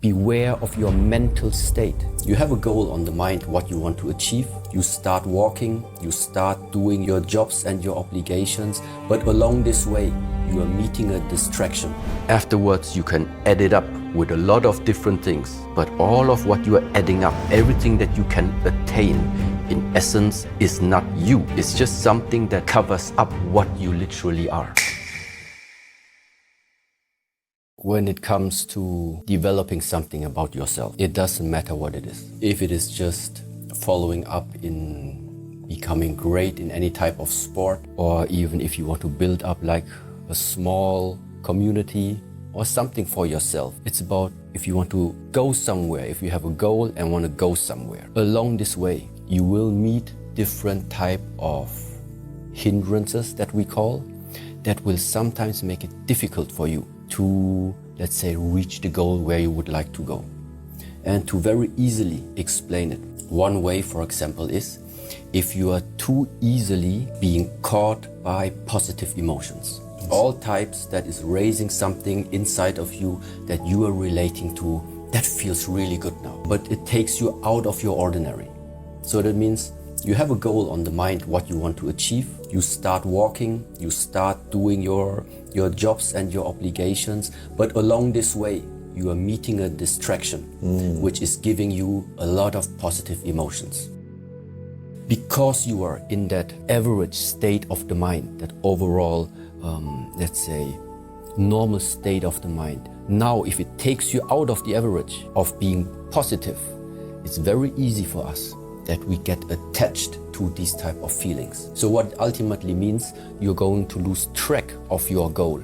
Beware of your mental state. You have a goal on the mind, what you want to achieve. You start walking, you start doing your jobs and your obligations, but along this way, you are meeting a distraction. Afterwards, you can add it up with a lot of different things, but all of what you are adding up, everything that you can attain, in essence, is not you. It's just something that covers up what you literally are. When it comes to developing something about yourself, it doesn't matter what it is. If it is just following up in becoming great in any type of sport, or even if you want to build up like a small community or something for yourself. It's about if you want to go somewhere, if you have a goal and want to go somewhere. Along this way, you will meet different type of hindrances that we call, that will sometimes make it difficult for you to, let's say, reach the goal where you would like to go. And to very easily explain it, one way, for example, is if you are too easily being caught by positive emotions. All types that is raising something inside of you that you are relating to, that feels really good now. But it takes you out of your ordinary. So that means you have a goal on the mind, what you want to achieve. You start walking, you start doing your jobs and your obligations, but along this way, you are meeting a distraction, which is giving you a lot of positive emotions. Because you are in that average state of the mind, that overall, let's say, normal state of the mind. Now, if it takes you out of the average of being positive, it's very easy for us that we get attached to these type of feelings. So what ultimately means you're going to lose track of your goal,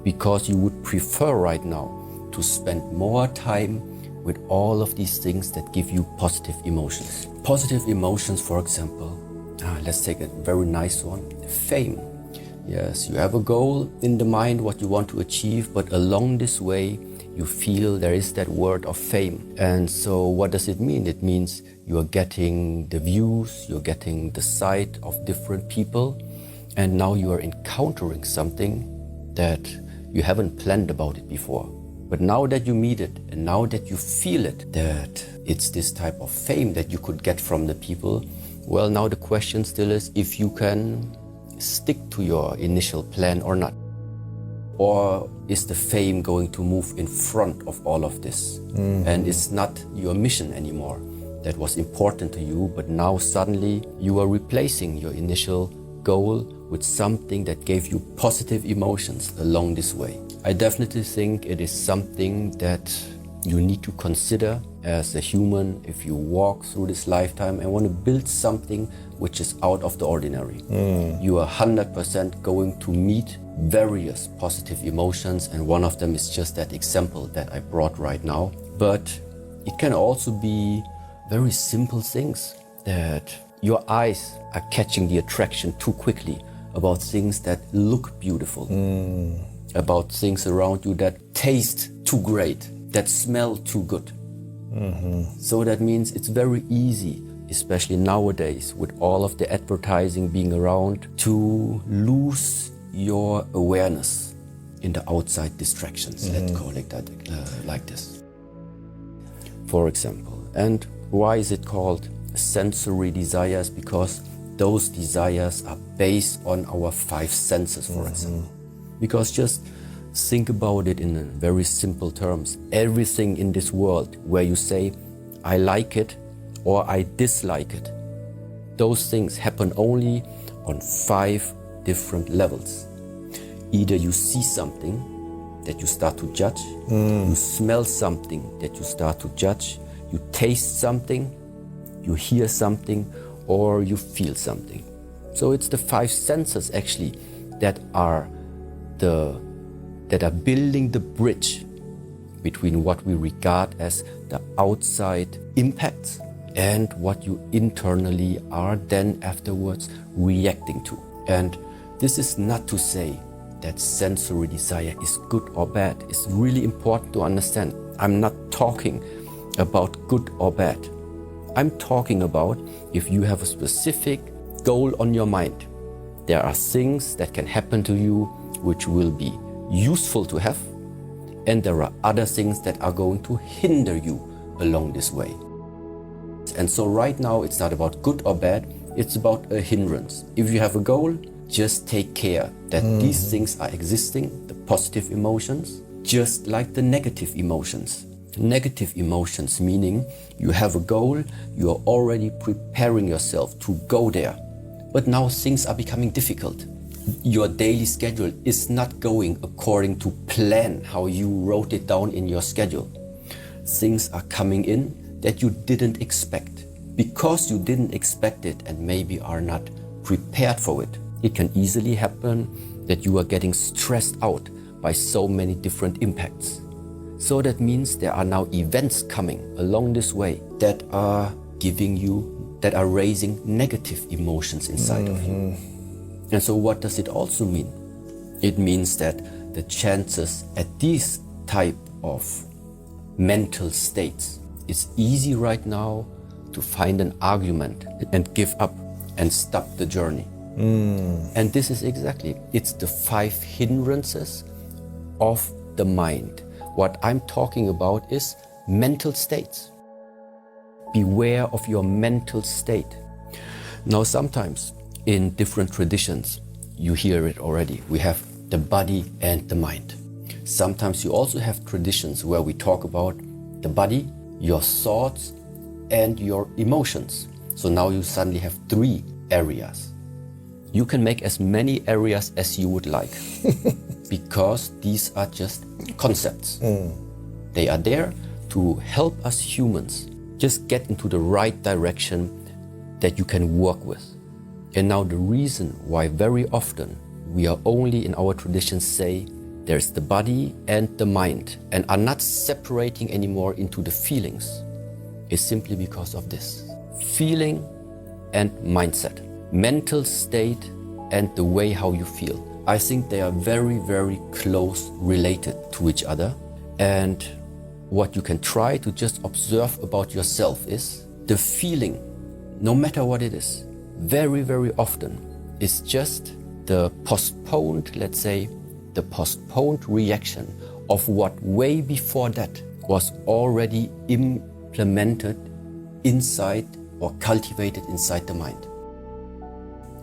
because you would prefer right now to spend more time with all of these things that give you positive emotions. Positive emotions, for example, let's take a very nice one, fame. Yes, you have a goal in the mind, what you want to achieve, but along this way, you feel there is that word of fame. And so what does it mean? It means you are getting the views, you're getting the sight of different people, and now you are encountering something that you haven't planned about it before. But now that you meet it, and now that you feel it, that it's this type of fame that you could get from the people, well, now the question still is if you can stick to your initial plan or not. Or is the fame going to move in front of all of this? And it's not your mission anymore that was important to you, but now suddenly you are replacing your initial goal with something that gave you positive emotions along this way. I definitely think it is something that you need to consider as a human if you walk through this lifetime and want to build something which is out of the ordinary. You are 100% going to meet various positive emotions, and one of them is just that example that I brought right now. But it can also be very simple things, that your eyes are catching the attraction too quickly about things that look beautiful, about things around you that taste too great, that smell too good. So that means it's very easy, especially nowadays with all of the advertising being around, to lose your awareness in the outside distractions, let's call it that, like this. For example, and why is it called sensory desires? Because those desires are based on our 5 senses, for example. Because just think about it in very simple terms. Everything in this world where you say, I like it or I dislike it, those things happen only on 5 different levels. Either you see something that you start to judge, you smell something that you start to judge, you taste something, you hear something, or you feel something. So it's the 5 senses actually that are building the bridge between what we regard as the outside impacts and what you internally are then afterwards reacting to. And this is not to say that sensory desire is good or bad. It's really important to understand. I'm not talking about good or bad. I'm talking about if you have a specific goal on your mind, there are things that can happen to you which will be useful to have, and there are other things that are going to hinder you along this way. And so right now it's not about good or bad, it's about a hindrance. If you have a goal, just take care that these things are existing, the positive emotions, just like the negative emotions. Negative emotions meaning you have a goal, you are already preparing yourself to go there, but now things are becoming difficult. Your daily schedule is not going according to plan, how you wrote it down in your schedule. Things are coming in that you didn't expect. Because you didn't expect it and maybe are not prepared for it, it can easily happen that you are getting stressed out by so many different impacts. So that means there are now events coming along this way that are giving you, that are raising negative emotions inside of you. And so what does it also mean? It means that the chances at these type of mental states, it's easy right now to find an argument and give up and stop the journey. And this is exactly, it's the 5 hindrances of the mind. What I'm talking about is mental states. Beware of your mental state. Now sometimes in different traditions, you hear it already. We have the body and the mind. Sometimes you also have traditions where we talk about the body, your thoughts, and your emotions. So now you suddenly have 3 areas. You can make as many areas as you would like because these are just concepts. They are there to help us humans just get into the right direction that you can work with. And now the reason why very often we are only in our traditions say there's the body and the mind and are not separating anymore into the feelings is simply because of this. Feeling and mindset. Mental state and the way how you feel. I think they are very, very close related to each other. And what you can try to just observe about yourself is the feeling, no matter what it is, very, very often is just the postponed, let's say, the postponed reaction of what way before that was already implemented inside or cultivated inside the mind.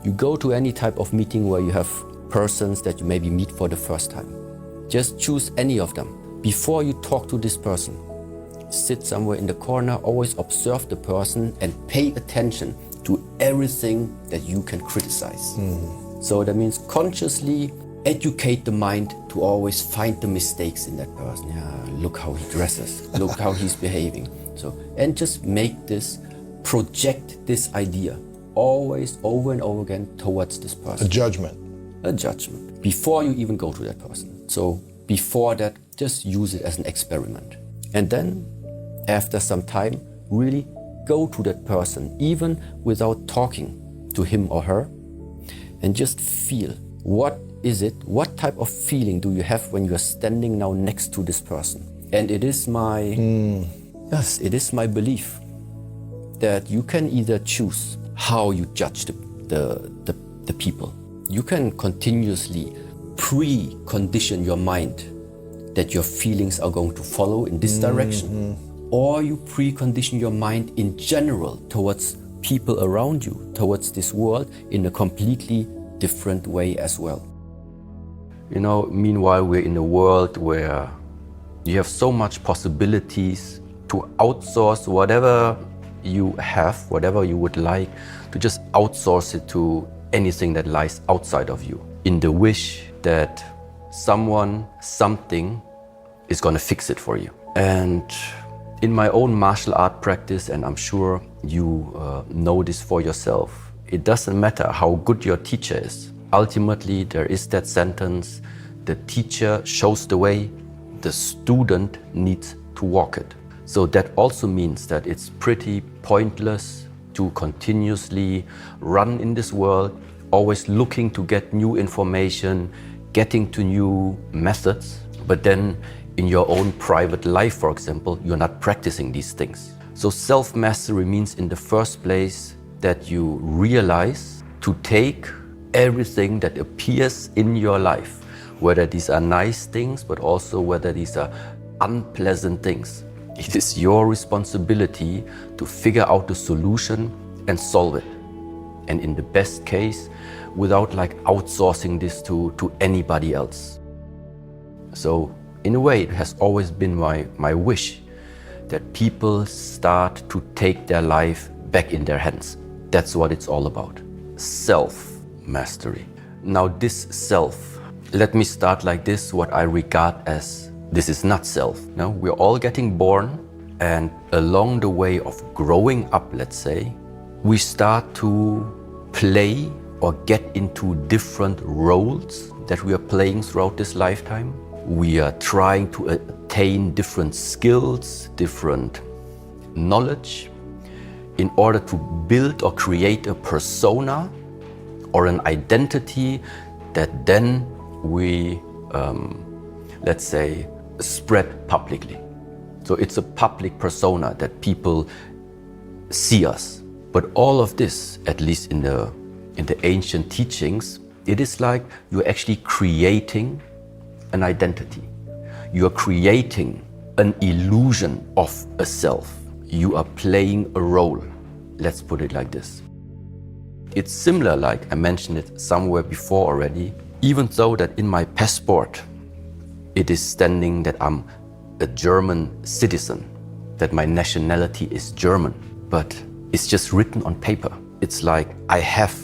You go to any type of meeting where you have persons that you maybe meet for the first time. Just choose any of them. Before you talk to this person, sit somewhere in the corner, always observe the person and pay attention to everything that you can criticize. So that means consciously educate the mind to always find the mistakes in that person. Yeah, look how he dresses, look how he's behaving. So, and just make this, project this idea always over and over again towards this person. A judgment. A judgment. Before you even go to that person. So before that, just use it as an experiment. And then after some time, really go to that person, even without talking to him or her, and just feel, what is it? What type of feeling do you have when you are standing now next to this person? And it is my, yes, it is my belief that you can either choose how you judge the people. You can continuously precondition your mind that your feelings are going to follow in this direction, or you precondition your mind in general towards people around you, towards this world in a completely different way as well. You know, meanwhile, we're in a world where you have so much possibilities to outsource whatever you have, whatever you would like, to just outsource it to anything that lies outside of you, in the wish that someone, something is going to fix it for you. And in my own martial art practice, and I'm sure you know this for yourself, it doesn't matter how good your teacher is. Ultimately, there is that sentence, the teacher shows the way, the student needs to walk it. So that also means that it's pretty pointless to continuously run in this world, always looking to get new information, getting to new methods, but then in your own private life, for example, you're not practicing these things. So self-mastery means in the first place that you realize to take everything that appears in your life, whether these are nice things, but also whether these are unpleasant things. It is your responsibility to figure out the solution and solve it. And in the best case, without outsourcing this to anybody else. So in a way, it has always been my wish that people start to take their life back in their hands. That's what it's all about. Self-mastery. Now this self, let me start like this, what I regard as this is not self. No, we're all getting born, and along the way of growing up, let's say, we start to play or get into different roles that we are playing throughout this lifetime. We are trying to attain different skills, different knowledge in order to build or create a persona or an identity that then we, let's say, spread publicly. So it's a public persona that people see us. But all of this, at least in the ancient teachings, it is like you're actually creating an identity. You are creating an illusion of a self. You are playing a role. Let's put it like this. It's similar, like I mentioned it somewhere before already, even though that in my passport, it is standing that I'm a German citizen, that my nationality is German, but it's just written on paper. It's like I have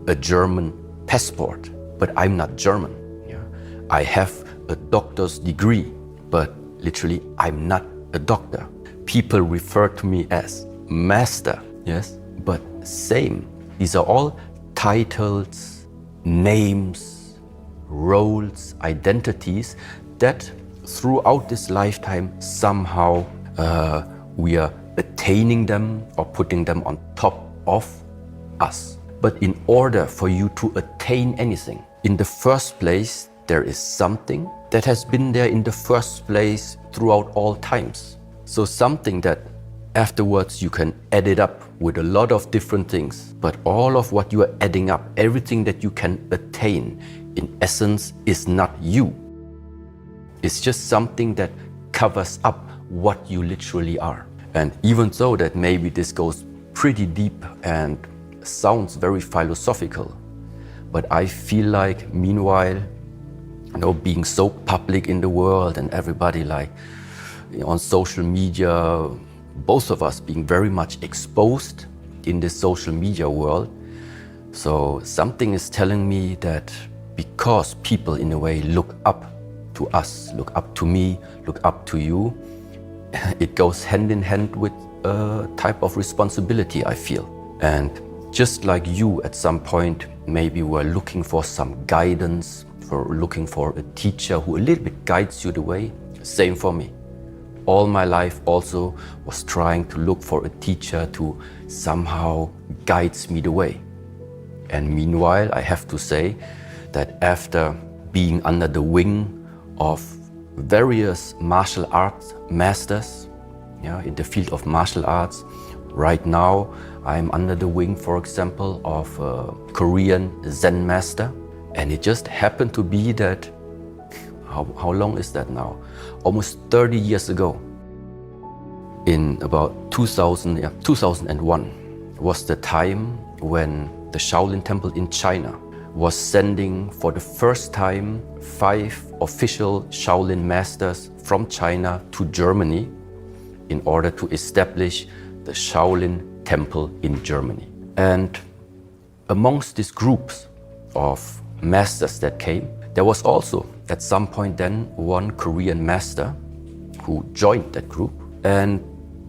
a German passport, but I'm not German. Yeah? I have a doctor's degree, but literally I'm not a doctor. People refer to me as master, yes, but same. These are all titles, names, roles, identities that throughout this lifetime somehow we are attaining them or putting them on top of us. But in order for you to attain anything, in the first place, there is something that has been there in the first place throughout all times. So something that afterwards you can add it up with a lot of different things. But all of what you are adding up, everything that you can attain, in essence, is not you. It's just something that covers up what you literally are. And even though that maybe this goes pretty deep and sounds very philosophical, but I feel like meanwhile, being so public in the world and everybody on social media, both of us being very much exposed in this social media world. So something is telling me that because people in a way look up to us, look up to me, look up to you, it goes hand in hand with a type of responsibility, I feel. And just like you at some point maybe were looking for some guidance, looking for a teacher who a little bit guides you the way, same for me. All my life also was trying to look for a teacher to somehow guides me the way. And meanwhile, I have to say that after being under the wing of various martial arts masters, in the field of martial arts, right now I'm under the wing, for example, of a Korean Zen master. And it just happened to be that, how long is that now? Almost 30 years ago, in about 2001, was the time when the Shaolin Temple in China was sending for the first time 5 official Shaolin masters from China to Germany in order to establish the Shaolin Temple in Germany. And amongst these groups of masters that came, there was also at some point then one Korean master who joined that group, and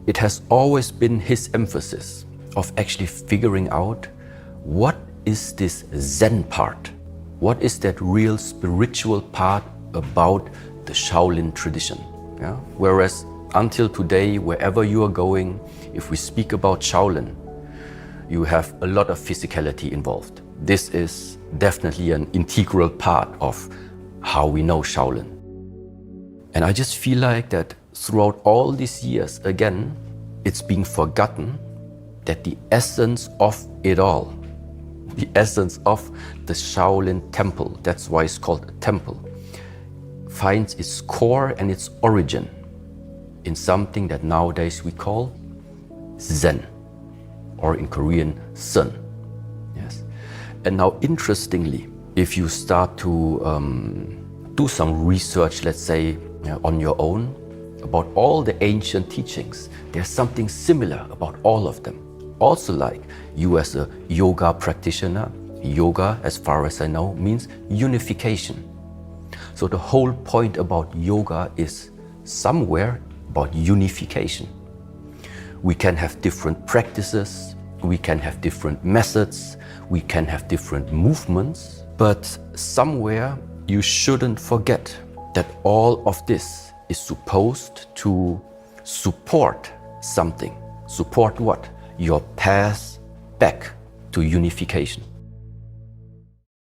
it has always been his emphasis of actually figuring out what is this Zen part, what is that real spiritual part about the Shaolin tradition. Whereas until today, wherever you are going, if we speak about Shaolin, you have a lot of physicality involved. This is definitely an integral part of how we know Shaolin. And I just feel like that throughout all these years, again, it's being forgotten that the essence of it all, the essence of the Shaolin Temple, that's why it's called a temple, finds its core and its origin in something that nowadays we call Zen, or in Korean, Sun. Yes. And now, interestingly, if you start to do some research, let's say, on your own, about all the ancient teachings, there's something similar about all of them. Also, like you as a yoga practitioner, yoga, as far as I know, means unification. So the whole point about yoga is somewhere about unification. We can have different practices, we can have different methods, we can have different movements, but somewhere you shouldn't forget that all of this is supposed to support something. Support what? Your path back to unification.